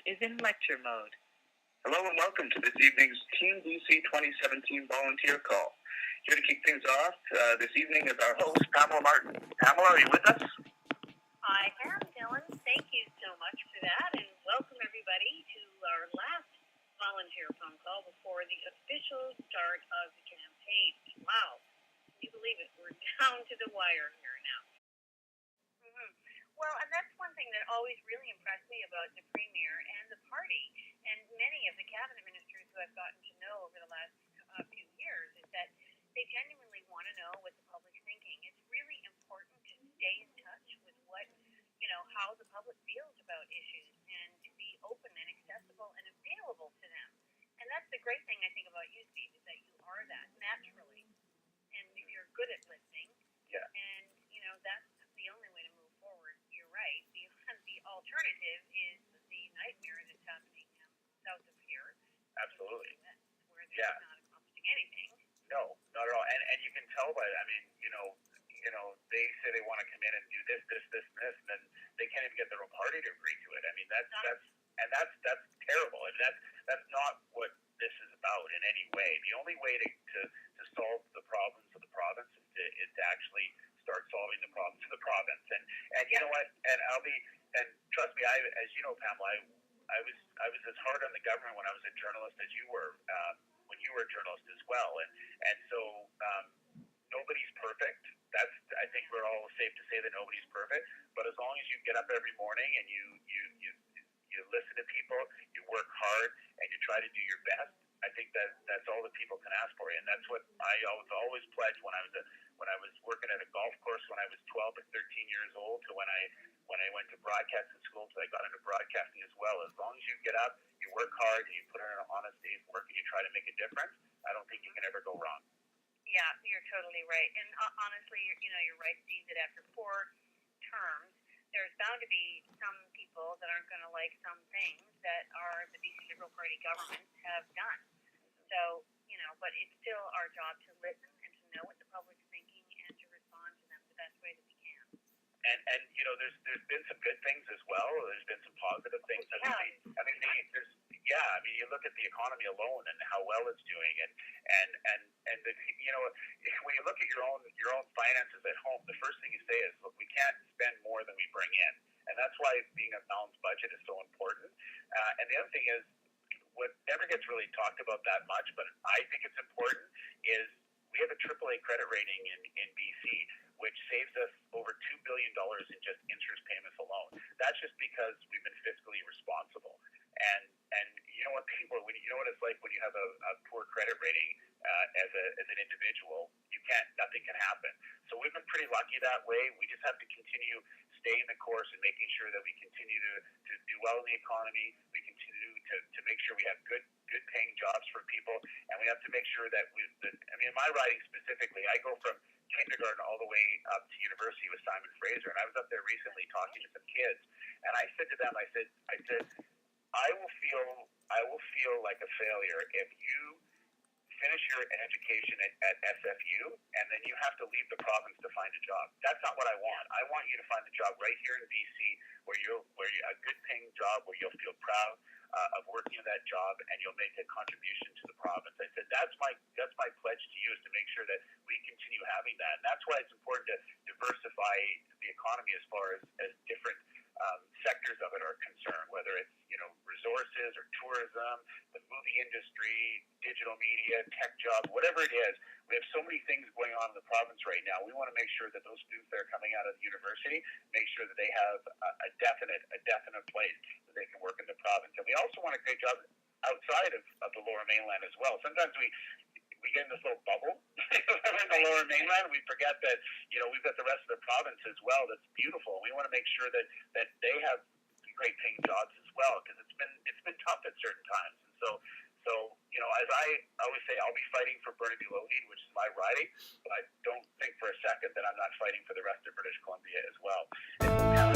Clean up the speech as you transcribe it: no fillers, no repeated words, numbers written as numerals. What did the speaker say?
is in lecture mode. Hello and welcome to this evening's Team BC 2017 volunteer call. Here to kick things off this evening is our host, Pamela Martin. Pamela, are you with us? I am, Dylan. Thank you so much for that, and welcome everybody to our last volunteer phone call before the official start of the campaign. Wow, can you believe it? We're down to the wire here now. Well, and that's one thing that always really impressed me about the Premier and the party, and many of the cabinet ministers who I've gotten to know over the last few years, is that they genuinely want to know what the public's thinking. It's really important to stay in touch with how the public feels about issues, and to be open and accessible and available to them. And that's the great thing I think about you, Steve, is that you are that naturally, and you're good at listening. Yeah. And that's the only way to move forward. You're right. The alternative is the nightmare that's happening south of here. Absolutely. Where they're not accomplishing anything. No, not at all. And you can tell by, they say they want to come in and do this, and then they can't even get their own party to agree to it. I mean, that's terrible. I mean, that's not what this is about in any way. The only way to solve the problems of the province is to actually start solving the problems of the province. And you know what? And trust me, as you know, Pamela, I was as hard on the government when I was a journalist as you were when you were a journalist as well. And so nobody's perfect. I think we're all safe to say that nobody's perfect. But as long as you get up every morning and you listen to people, you work hard, and you try to do your best, I think that's all that people can ask for you. And that's what I always pledged when I was working at a golf course when I was 12 or 13 years old, to when I went to broadcasting school, so I got into broadcasting as well. As long as you get up, you work hard, and you put in an honest day's work, and you try to make a difference, I don't think you can ever go wrong. Yeah, you're totally right. And honestly, you're right, Steve, that after 4 terms, there's bound to be some people that aren't going to like some things that the BC Liberal Party governments have done. So, but it's still our job to listen and to know what the public's thinking and to respond to them the best way that we can. And there's been some good things as well. There's been some positive things. You look at the economy alone and how well it's doing, and when you look at your own finances at home, the first thing you say is, look, we can't spend more than we bring in, and that's why being a balanced budget is so important. And the other thing is, what never gets really talked about that much, but I think it's important, is we have a AAA credit rating in BC, which saves us over $2 billion in just interest payments alone. That's just because we've been fiscally responsible. And you know what it's like when you have a poor credit rating as an individual. Nothing can happen. So we've been pretty lucky that way. We just have to continue staying the course and making sure that we continue to do well in the economy. We continue to make sure we have good paying jobs for people, and we have to make sure that in my riding specifically, I go from kindergarten all the way up to university with Simon Fraser, and I was up there recently talking to some kids, and I said to them, I said, I will feel like a failure if you finish your education at SFU and then you have to leave the province to find a job. That's not what I want. I want you to find a job right here in BC where you a good paying job where you'll feel proud of working in that job, and you'll make a contribution to the province. I said that's my pledge to you, is to make sure that we continue having that. And that's why it's important to diversify the economy as far as different sectors of it are concerned, whether it's resources or tourism, the movie industry, digital media, tech jobs, whatever it is. We have so many things going on in the province right now. We want to make sure that those students that are coming out of the university make sure that they have a definite place that they can work in the province. And we also want to create jobs outside of the Lower Mainland as well. Sometimes we get in this little bubble in the Lower Mainland. We forget that we've got the rest of the province as well. That's beautiful. We want to make sure that they have great paying jobs as well, because it's been tough at certain times. And so as I always say, I'll be fighting for Burnaby Lougheed, which is my riding, but I don't think for a second that I'm not fighting for the rest of British Columbia as well.